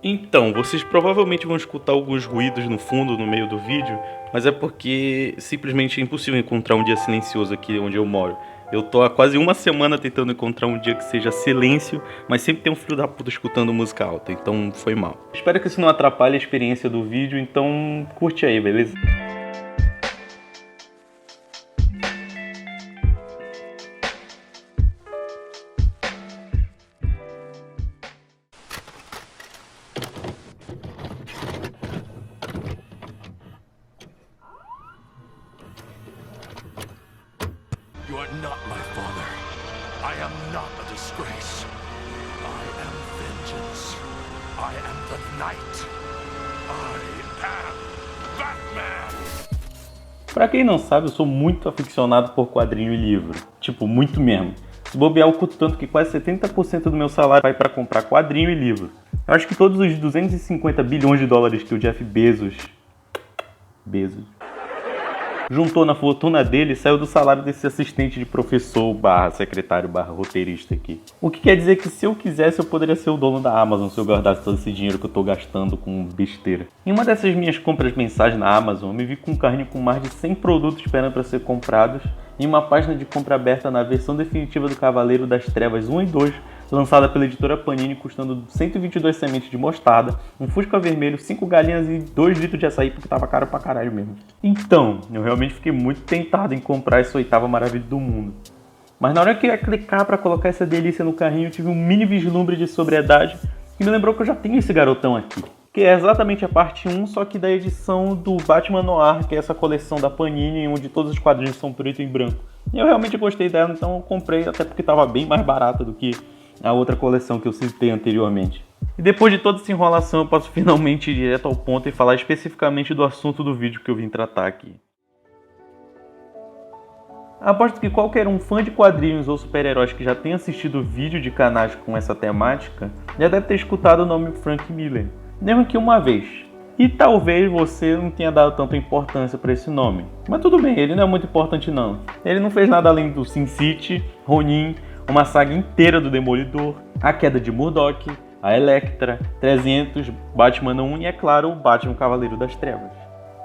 Então, vocês provavelmente vão escutar alguns ruídos no fundo, no meio do vídeo, mas é porque simplesmente é impossível encontrar um dia silencioso aqui onde eu moro. Eu tô há quase uma semana tentando encontrar um dia que seja silêncio, mas sempre tem um filho da puta escutando música alta, então foi mal. Espero que isso não atrapalhe a experiência do vídeo, então curte aí, beleza? You are not my father. I am not a disgrace. I am vengeance. I am the night. I am Batman! Pra quem não sabe, eu sou muito aficionado por quadrinho e livro. Tipo, muito mesmo. Se bobear, eu curto tanto que quase 70% do meu salário vai pra comprar quadrinho e livro. Eu acho que todos os 250 bilhões de dólares que o Jeff Bezos juntou na fortuna dele, saiu do salário desse assistente de professor barra secretário barra roteirista aqui. O que quer dizer que se eu quisesse eu poderia ser o dono da Amazon se eu guardasse todo esse dinheiro que eu tô gastando com besteira. Em uma dessas minhas compras mensais na Amazon, eu me vi com um carrinho com mais de 100 produtos esperando para ser comprados em uma página de compra aberta na versão definitiva do Cavaleiro das Trevas 1 e 2, lançada pela editora Panini, custando 122 sementes de mostarda, um fusca vermelho, 5 galinhas e 2 litros de açaí, porque tava caro pra caralho mesmo. Então, eu realmente fiquei muito tentado em comprar essa oitava maravilha do mundo. Mas na hora que eu ia clicar pra colocar essa delícia no carrinho, eu tive um mini vislumbre de sobriedade que me lembrou que eu já tenho esse garotão aqui. Que é exatamente a parte 1, só que da edição do Batman Noir, que é essa coleção da Panini, onde todos os quadrinhos são preto e branco. E eu realmente gostei dela, então eu comprei, até porque estava bem mais barata do que a outra coleção que eu citei anteriormente. E depois de toda essa enrolação, eu posso finalmente ir direto ao ponto e falar especificamente do assunto do vídeo que eu vim tratar aqui. Aposto que qualquer um fã de quadrinhos ou super-heróis que já tenha assistido vídeo de canais com essa temática já deve ter escutado o nome Frank Miller, mesmo que uma vez. E talvez você não tenha dado tanta importância para esse nome. Mas tudo bem, ele não é muito importante não. Ele não fez nada além do Sin City, Ronin, uma saga inteira do Demolidor, a queda de Murdock, a Elektra, 300, Batman 1 e, é claro, o Batman Cavaleiro das Trevas.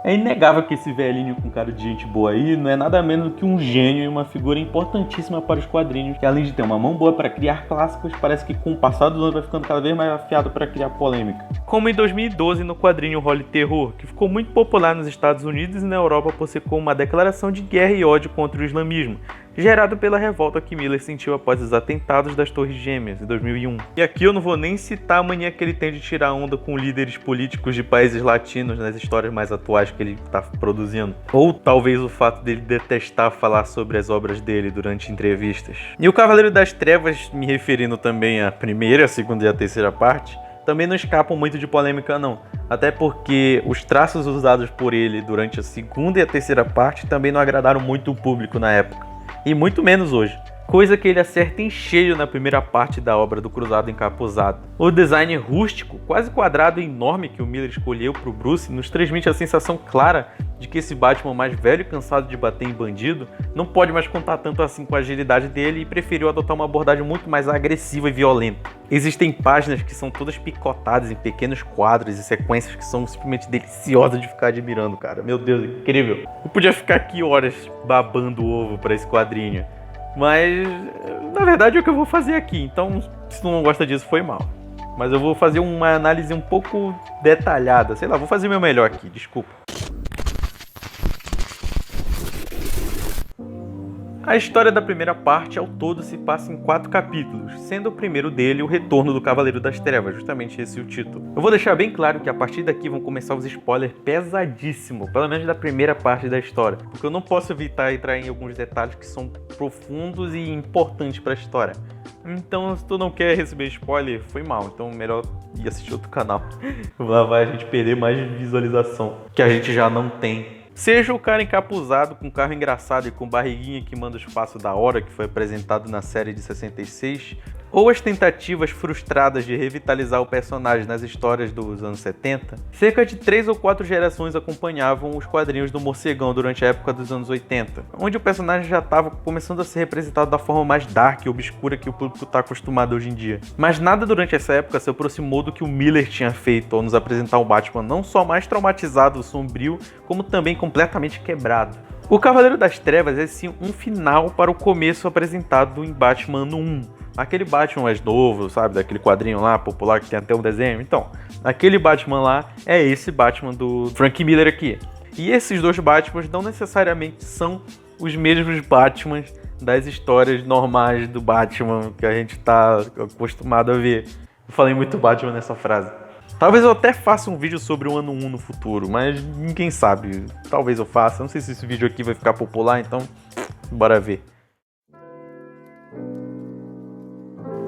É inegável que esse velhinho com cara de gente boa aí não é nada menos do que um gênio e uma figura importantíssima para os quadrinhos, que além de ter uma mão boa para criar clássicos, parece que com o passar dos anos vai ficando cada vez mais afiado para criar polêmica. Como em 2012 no quadrinho Holy Terror, que ficou muito popular nos Estados Unidos e na Europa por ser como uma declaração de guerra e ódio contra o islamismo, gerado pela revolta que Miller sentiu após os atentados das Torres Gêmeas em 2001. E aqui eu não vou nem citar a mania que ele tem de tirar onda com líderes políticos de países latinos nas histórias mais atuais que ele está produzindo. Ou talvez o fato dele detestar falar sobre as obras dele durante entrevistas. E o Cavaleiro das Trevas, me referindo também à primeira, a segunda e a terceira parte, também não escapam muito de polêmica não. Até porque os traços usados por ele durante a segunda e a terceira parte também não agradaram muito o público na época. E muito menos hoje, coisa que ele acerta em cheio na primeira parte da obra do Cruzado Encapuzado. O design rústico, quase quadrado e enorme que o Miller escolheu para o Bruce nos transmite a sensação clara de que esse Batman mais velho e cansado de bater em bandido não pode mais contar tanto assim com a agilidade dele e preferiu adotar uma abordagem muito mais agressiva e violenta. Existem páginas que são todas picotadas em pequenos quadros e sequências que são simplesmente deliciosas de ficar admirando, cara. Meu Deus, incrível. Eu podia ficar aqui horas babando o ovo para esse quadrinho. Mas, na verdade, é o que eu vou fazer aqui. Então, se tu não gosta disso, foi mal. Mas eu vou fazer uma análise um pouco detalhada. Sei lá, vou fazer o meu melhor aqui, desculpa. A história da primeira parte, ao todo, se passa em 4 capítulos, sendo o primeiro dele o Retorno do Cavaleiro das Trevas, justamente esse é o título. Eu vou deixar bem claro que a partir daqui vão começar os spoilers pesadíssimos, pelo menos da primeira parte da história, porque eu não posso evitar entrar em alguns detalhes que são profundos e importantes para a história. Então, se tu não quer receber spoiler, foi mal, então melhor ir assistir outro canal. Lá vai a gente perder mais visualização, que a gente já não tem. Seja o cara encapuzado, com carro engraçado e com barriguinha que manda o espaço da hora, que foi apresentado na série de 66, ou as tentativas frustradas de revitalizar o personagem nas histórias dos anos 70, cerca de 3 ou 4 gerações acompanhavam os quadrinhos do Morcegão durante a época dos anos 80, onde o personagem já estava começando a ser representado da forma mais dark e obscura que o público está acostumado hoje em dia. Mas nada durante essa época se aproximou do que o Miller tinha feito ao nos apresentar um Batman não só mais traumatizado, sombrio, como também completamente quebrado. O Cavaleiro das Trevas é sim um final para o começo apresentado em Batman Ano 1. Aquele Batman mais novo, sabe? Daquele quadrinho lá, popular, que tem até um desenho. Então, aquele Batman lá é esse Batman do Frank Miller aqui. E esses dois Batmans não necessariamente são os mesmos Batmans das histórias normais do Batman que a gente tá acostumado a ver. Eu falei muito Batman nessa frase. Talvez eu até faça um vídeo sobre o Ano 1 no futuro, mas ninguém sabe. Talvez eu faça. Não sei se esse vídeo aqui vai ficar popular, então bora ver.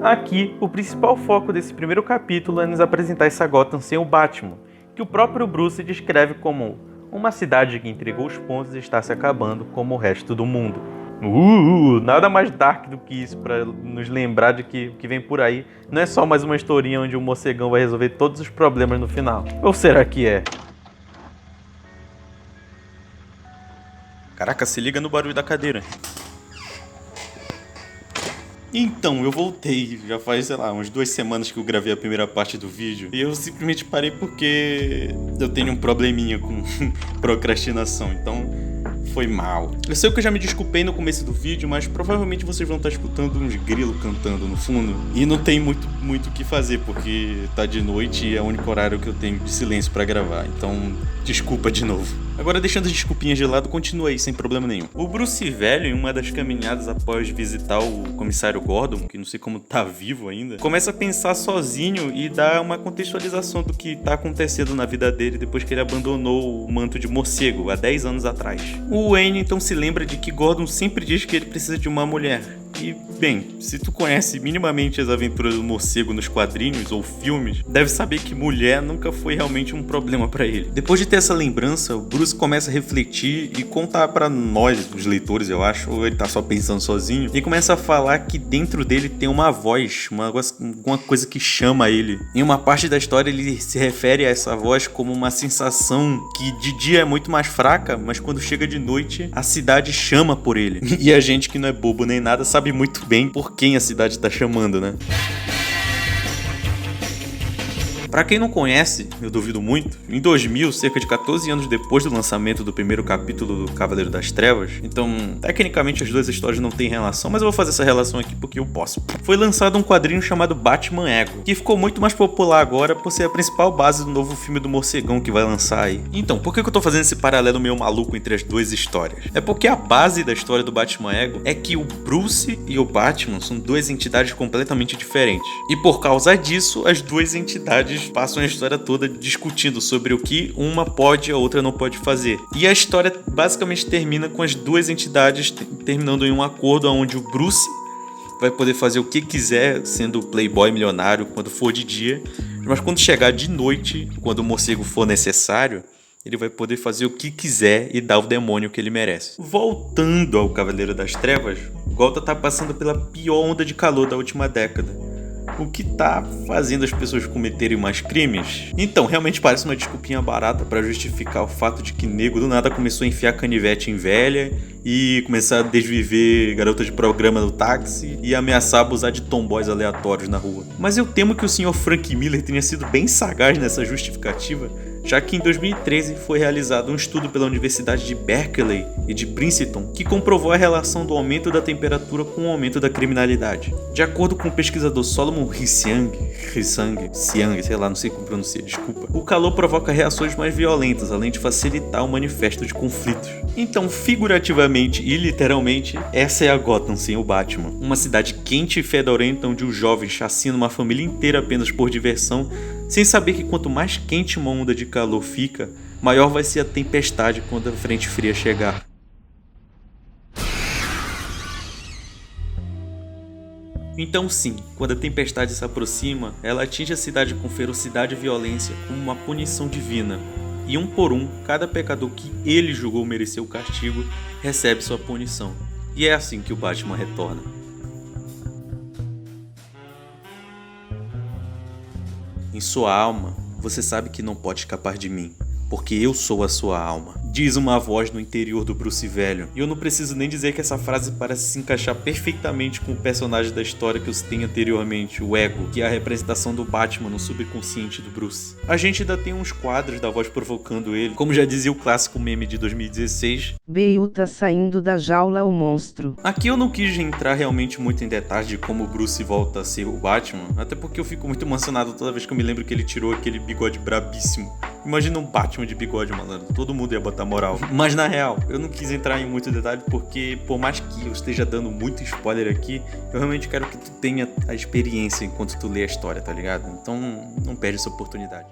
Aqui, o principal foco desse primeiro capítulo é nos apresentar essa Gotham sem o Batman, que o próprio Bruce descreve como uma cidade que entregou os pontos e está se acabando como o resto do mundo. Nada mais dark do que isso para nos lembrar de que o que vem por aí não é só mais uma historinha onde o morcegão vai resolver todos os problemas no final. Ou será que é? Caraca, se liga no barulho da cadeira. Então, eu voltei, já faz, sei lá, umas 2 semanas que eu gravei a primeira parte do vídeo. E eu simplesmente parei porque eu tenho um probleminha com procrastinação, então foi mal. Eu sei que eu já me desculpei no começo do vídeo, mas provavelmente vocês vão estar escutando uns grilos cantando no fundo. E não tem muito o que fazer, porque tá de noite e é o único horário que eu tenho de silêncio pra gravar. Então, desculpa de novo. Agora, deixando as desculpinhas de lado, continua aí, sem problema nenhum. O Bruce velho, em uma das caminhadas após visitar o comissário Gordon, que não sei como tá vivo ainda, começa a pensar sozinho e dá uma contextualização do que tá acontecendo na vida dele depois que ele abandonou o manto de morcego, há 10 anos atrás. O Wayne então se lembra de que Gordon sempre diz que ele precisa de uma mulher. E, bem, se tu conhece minimamente as aventuras do morcego nos quadrinhos ou filmes, deve saber que mulher nunca foi realmente um problema pra ele. Depois de ter essa lembrança, o Bruce começa a refletir e contar pra nós, os leitores, eu acho, ou ele tá só pensando sozinho, e começa a falar que dentro dele tem uma voz, alguma coisa que chama ele. Em uma parte da história ele se refere a essa voz como uma sensação que de dia é muito mais fraca, mas quando chega de noite, a cidade chama por ele. E a gente que não é bobo nem nada sabe muito bem por quem a cidade tá chamando, né? Pra quem não conhece, eu duvido muito, em 2000, cerca de 14 anos depois do lançamento do primeiro capítulo do Cavaleiro das Trevas, então, tecnicamente as duas histórias não têm relação, mas eu vou fazer essa relação aqui porque eu posso. Foi lançado um quadrinho chamado Batman Ego, que ficou muito mais popular agora por ser a principal base do novo filme do Morcegão que vai lançar aí. Então, por que eu tô fazendo esse paralelo meio maluco entre as duas histórias? É porque a base da história do Batman Ego é que o Bruce e o Batman são duas entidades completamente diferentes. E por causa disso, as duas entidades passam a história toda discutindo sobre o que uma pode e a outra não pode fazer. E a história basicamente termina com as duas entidades terminando em um acordo onde o Bruce vai poder fazer o que quiser, sendo playboy milionário quando for de dia, mas quando chegar de noite, quando o morcego for necessário, ele vai poder fazer o que quiser e dar o demônio que ele merece. Voltando ao Cavaleiro das Trevas, Gotham tá passando pela pior onda de calor da última década. O que tá fazendo as pessoas cometerem mais crimes? Então, realmente parece uma desculpinha barata pra justificar o fato de que nego do nada começou a enfiar canivete em velha e começar a desviver garota de programa no táxi e ameaçar abusar de tomboys aleatórios na rua. Mas eu temo que o Sr. Frank Miller tenha sido bem sagaz nessa justificativa, já que em 2013 foi realizado um estudo pela Universidade de Berkeley e de Princeton que comprovou a relação do aumento da temperatura com o aumento da criminalidade. De acordo com o pesquisador Solomon Hsiang, sei lá, não sei como pronunciar, desculpa, o calor provoca reações mais violentas, além de facilitar o manifesto de conflitos. Então, figurativamente e literalmente, essa é a Gotham sem o Batman. Uma cidade quente e fedorenta onde os jovens chacinam uma família inteira apenas por diversão, sem saber que quanto mais quente uma onda de calor fica, maior vai ser a tempestade quando a frente fria chegar. Então sim, quando a tempestade se aproxima, ela atinge a cidade com ferocidade e violência como uma punição divina. E um por um, cada pecador que ele julgou merecer o castigo, recebe sua punição. E é assim que o Batman retorna. em sua alma, você sabe que não pode escapar de mim, porque eu sou a sua alma, diz uma voz no interior do Bruce velho. E eu não preciso nem dizer que essa frase parece se encaixar perfeitamente com o personagem da história que eu citei anteriormente, o Ego, que é a representação do Batman no subconsciente do Bruce. A gente ainda tem uns quadros da voz provocando ele, como já dizia o clássico meme de 2016. Bale tá saindo da jaula o monstro. Aqui eu não quis entrar realmente muito em detalhes de como o Bruce volta a ser o Batman, até porque eu fico muito emocionado toda vez que eu me lembro que ele tirou aquele bigode brabíssimo. Imagina um Batman de bigode, malandro. Todo mundo ia botar moral. Mas na real, eu não quis entrar em muito detalhe porque, por mais que eu esteja dando muito spoiler aqui, eu realmente quero que tu tenha a experiência enquanto tu lê a história, tá ligado? Então não perde essa oportunidade.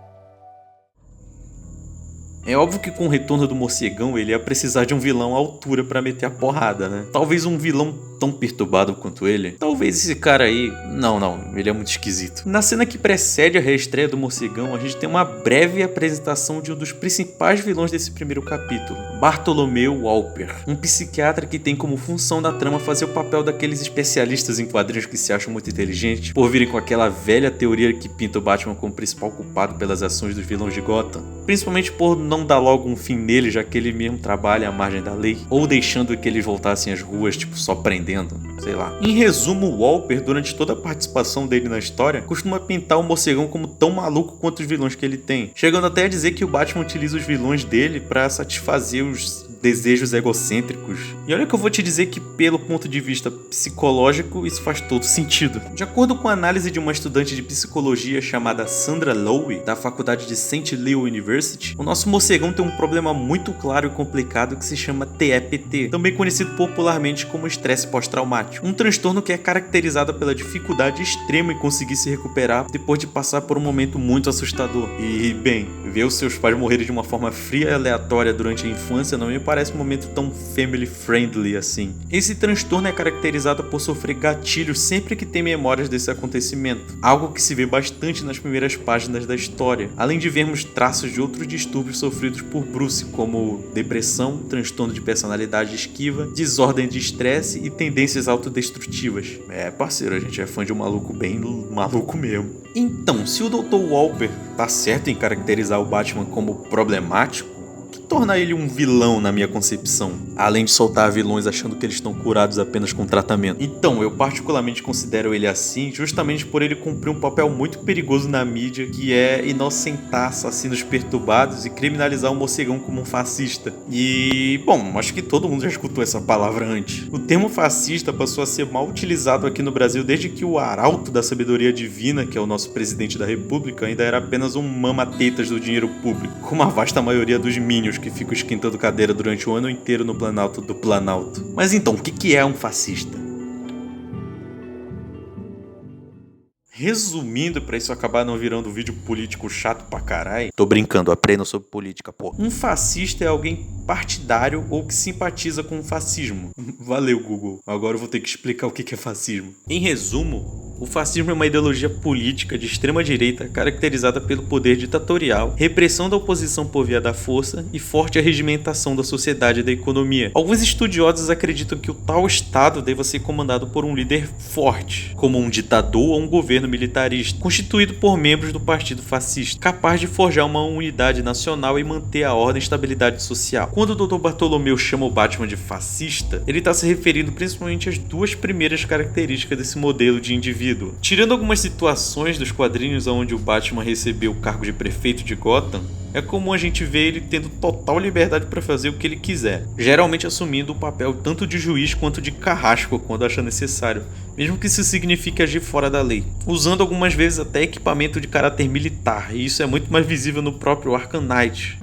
É óbvio que com o retorno do morcegão ele ia precisar de um vilão à altura pra meter a porrada, né? Talvez um vilão tão perturbado quanto ele. Talvez esse cara aí... Não, ele é muito esquisito. Na cena que precede a reestreia do morcegão, a gente tem uma breve apresentação de um dos principais vilões desse primeiro capítulo, Bartolomeu Walper, um psiquiatra que tem como função da trama fazer o papel daqueles especialistas em quadrinhos que se acham muito inteligentes, por virem com aquela velha teoria que pinta o Batman como principal culpado pelas ações dos vilões de Gotham, principalmente por não dar logo um fim nele, já que ele mesmo trabalha à margem da lei, ou deixando que eles voltassem às ruas, tipo, só prendendo, sei lá. Em resumo, o Walper, durante toda a participação dele na história, costuma pintar o morcegão como tão maluco quanto os vilões que ele tem, chegando até a dizer que o Batman utiliza os vilões dele pra satisfazer os desejos egocêntricos. E olha que eu vou te dizer que, pelo ponto de vista psicológico, isso faz todo sentido. De acordo com a análise de uma estudante de psicologia chamada Sandra Lowe, da faculdade de St. Leo University, o nosso morcegão tem um problema muito claro e complicado que se chama TEPT, também conhecido popularmente como estresse pós-traumático, um transtorno que é caracterizado pela dificuldade extrema em conseguir se recuperar depois de passar por um momento muito assustador. E, bem, ver os seus pais morrerem de uma forma fria e aleatória durante a infância não me parece um momento tão family friendly assim. Esse transtorno é caracterizado por sofrer gatilhos sempre que tem memórias desse acontecimento, algo que se vê bastante nas primeiras páginas da história, além de vermos traços de outros distúrbios sofridos por Bruce, como depressão, transtorno de personalidade esquiva, desordem de estresse e tendências autodestrutivas. É, parceiro, a gente é fã de um maluco bem maluco mesmo. Então, se o Dr. Walper tá certo em caracterizar o Batman como problemático, torna ele um vilão na minha concepção, além de soltar vilões achando que eles estão curados apenas com tratamento. Então, eu particularmente considero ele assim justamente por ele cumprir um papel muito perigoso na mídia, que é inocentar assassinos perturbados e criminalizar o morcegão como um fascista. E, bom, acho que todo mundo já escutou essa palavra antes. O termo fascista passou a ser mal utilizado aqui no Brasil desde que o arauto da sabedoria divina, que é o nosso presidente da república, ainda era apenas um mama-tetas do dinheiro público, como a vasta maioria dos minions que ficam esquentando cadeira durante o ano inteiro no Planalto do Planalto. Mas então, o que é um fascista? Resumindo, pra isso acabar não virando um vídeo político chato pra caralho. Tô brincando, aprendam sobre política, pô. Um fascista é alguém partidário ou que simpatiza com o fascismo. Valeu, Google. Agora eu vou ter que explicar o que é fascismo. Em resumo, o fascismo é uma ideologia política de extrema direita caracterizada pelo poder ditatorial, repressão da oposição por via da força e forte arregimentação da sociedade e da economia. Alguns estudiosos acreditam que o tal Estado deva ser comandado por um líder forte, como um ditador ou um governo militarista, constituído por membros do partido fascista, capaz de forjar uma unidade nacional e manter a ordem e estabilidade social. Quando o Dr. Bartolomeu chama o Batman de fascista, ele está se referindo principalmente às duas primeiras características desse modelo de indivíduo. Tirando algumas situações dos quadrinhos onde o Batman recebeu o cargo de prefeito de Gotham, é comum a gente ver ele tendo total liberdade para fazer o que ele quiser, geralmente assumindo o papel tanto de juiz quanto de carrasco quando acha necessário, mesmo que isso signifique agir fora da lei, usando algumas vezes até equipamento de caráter militar, e isso é muito mais visível no próprio Arkham Knight.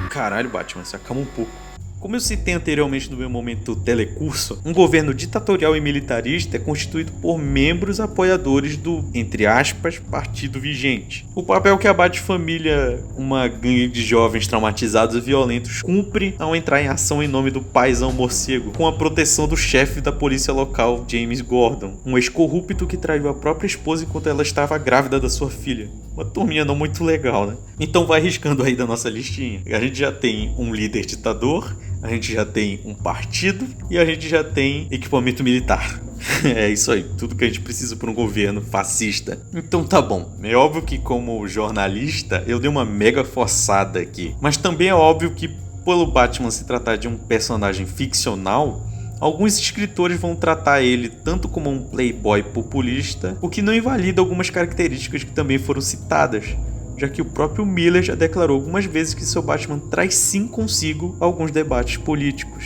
Caralho, Batman, se acalma um pouco. Como eu citei anteriormente no meu momento telecurso, um governo ditatorial e militarista é constituído por membros apoiadores do, entre aspas, partido vigente. O papel que a Bat-família, uma gangue de jovens traumatizados e violentos, cumpre ao entrar em ação em nome do paizão morcego, com a proteção do chefe da polícia local, James Gordon, um ex-corrupto que traiu a própria esposa enquanto ela estava grávida da sua filha. Uma turminha não muito legal, né? Então vai riscando aí da nossa listinha. A gente já tem um líder ditador, a gente já tem um partido e a gente já tem equipamento militar. É isso aí, tudo que a gente precisa para um governo fascista. Então tá bom, é óbvio que como jornalista eu dei uma mega forçada aqui, mas também é óbvio que pelo Batman se tratar de um personagem ficcional, alguns escritores vão tratar ele tanto como um playboy populista, o que não invalida algumas características que também foram citadas, já que o próprio Miller já declarou algumas vezes que seu Batman traz sim consigo alguns debates políticos.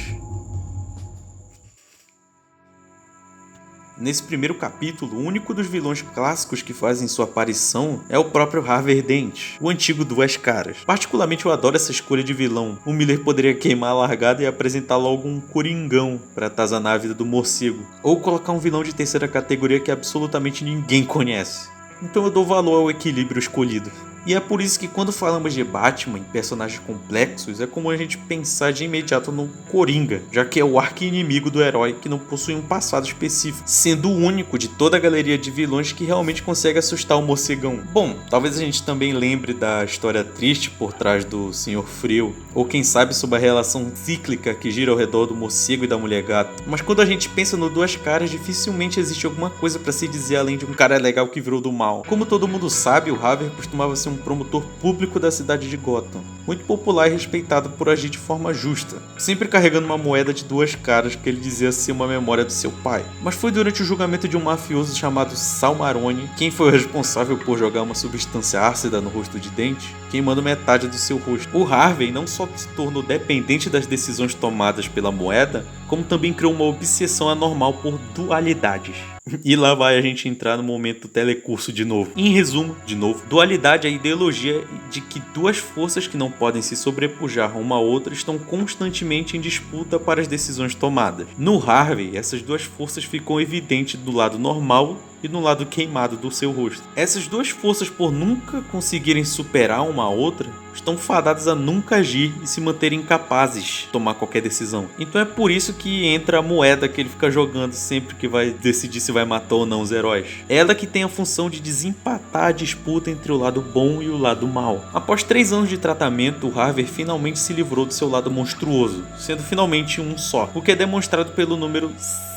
Nesse primeiro capítulo, o único dos vilões clássicos que fazem sua aparição é o próprio Harvey Dent, o antigo Duas Caras. Particularmente eu adoro essa escolha de vilão. O Miller poderia queimar a largada e apresentar logo um coringão para atazanar a vida do morcego, ou colocar um vilão de terceira categoria que absolutamente ninguém conhece. Então eu dou valor ao equilíbrio escolhido. E é por isso que quando falamos de Batman em personagens complexos, é comum a gente pensar de imediato no Coringa, já que é o arqui-inimigo do herói que não possui um passado específico, sendo o único de toda a galeria de vilões que realmente consegue assustar o morcegão. Bom, talvez a gente também lembre da história triste por trás do Senhor Frio, ou quem sabe sobre a relação cíclica que gira ao redor do morcego e da mulher gato. Mas quando a gente pensa no Duas Caras, dificilmente existe alguma coisa para se dizer além de um cara legal que virou do mal. Como todo mundo sabe, o Harvey costumava ser um promotor público da cidade de Gotham, muito popular e respeitado por agir de forma justa, sempre carregando uma moeda de duas caras que ele dizia ser uma memória do seu pai. Mas foi durante o julgamento de um mafioso chamado Sal Maroni, quem foi o responsável por jogar uma substância ácida no rosto de Dent, queimando metade do seu rosto. O Harvey não só se tornou dependente das decisões tomadas pela moeda, como também criou uma obsessão anormal por dualidades. E lá vai a gente entrar no momento telecurso de novo. Em resumo, de novo, dualidade é a ideologia de que duas forças que não podem se sobrepujar uma à outra estão constantemente em disputa para as decisões tomadas. No Harvey, essas duas forças ficam evidentes do lado normal e no lado queimado do seu rosto. Essas duas forças, por nunca conseguirem superar uma a outra, estão fadadas a nunca agir e se manterem incapazes de tomar qualquer decisão. Então é por isso que entra a moeda que ele fica jogando sempre que vai decidir se vai matar ou não os heróis. Ela que tem a função de desempatar a disputa entre o lado bom e o lado mal. Após 3 anos de tratamento, o Harvey finalmente se livrou do seu lado monstruoso, sendo finalmente um só, o que é demonstrado pelo número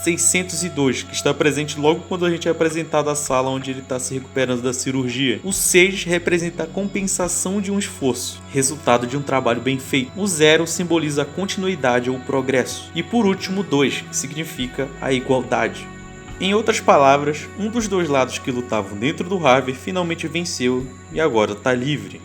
602, que está presente logo quando a gente é apresentado à sala onde ele está se recuperando da cirurgia. O 6 representa a compensação de um esforço, resultado de um trabalho bem feito. O 0 simboliza a continuidade ou progresso. E por último, o 2, que significa a igualdade. Em outras palavras, um dos dois lados que lutavam dentro do Harvey finalmente venceu e agora está livre.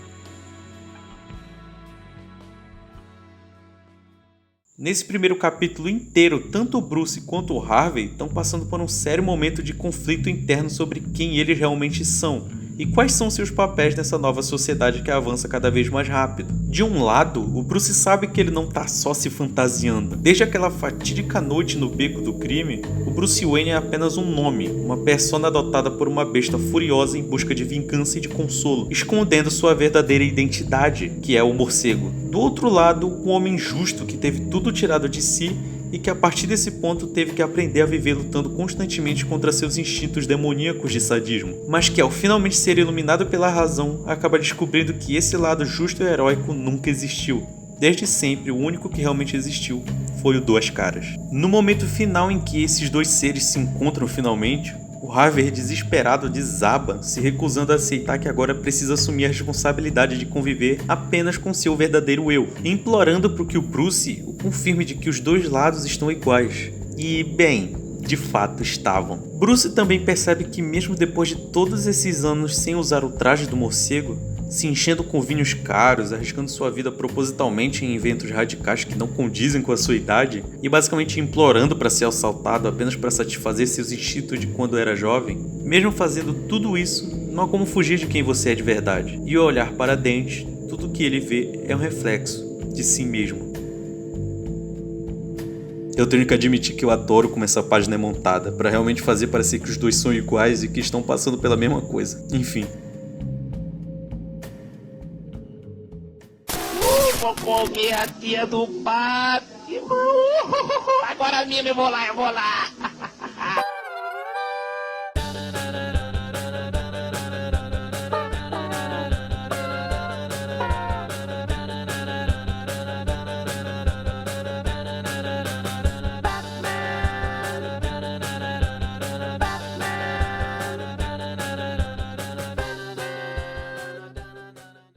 Nesse primeiro capítulo inteiro, tanto o Bruce quanto o Harvey estão passando por um sério momento de conflito interno sobre quem eles realmente são e quais são seus papéis nessa nova sociedade que avança cada vez mais rápido. De um lado, o Bruce sabe que ele não está só se fantasiando. Desde aquela fatídica noite no beco do crime, o Bruce Wayne é apenas um nome, uma persona adotada por uma besta furiosa em busca de vingança e de consolo, escondendo sua verdadeira identidade, que é o morcego. Do outro lado, um homem justo que teve tudo tirado de si e que a partir desse ponto teve que aprender a viver lutando constantemente contra seus instintos demoníacos de sadismo, mas que ao finalmente ser iluminado pela razão, acaba descobrindo que esse lado justo e heróico nunca existiu. Desde sempre, o único que realmente existiu foi o Duas Caras. No momento final em que esses dois seres se encontram finalmente, o Harvey, desesperado, desaba, se recusando a aceitar que agora precisa assumir a responsabilidade de conviver apenas com seu verdadeiro eu, implorando para que o Bruce o confirme de que os dois lados estão iguais. E, bem, de fato estavam. Bruce também percebe que mesmo depois de todos esses anos sem usar o traje do morcego, se enchendo com vinhos caros, arriscando sua vida propositalmente em eventos radicais que não condizem com a sua idade e basicamente implorando para ser assaltado apenas para satisfazer seus instintos de quando era jovem, mesmo fazendo tudo isso, não há como fugir de quem você é de verdade. E ao olhar para Dent, tudo que ele vê é um reflexo de si mesmo. Eu tenho que admitir que eu adoro como essa página é montada, para realmente fazer parecer que os dois são iguais e que estão passando pela mesma coisa. Enfim. Vou comer a tia do Batman. Agora mesmo eu vou lá.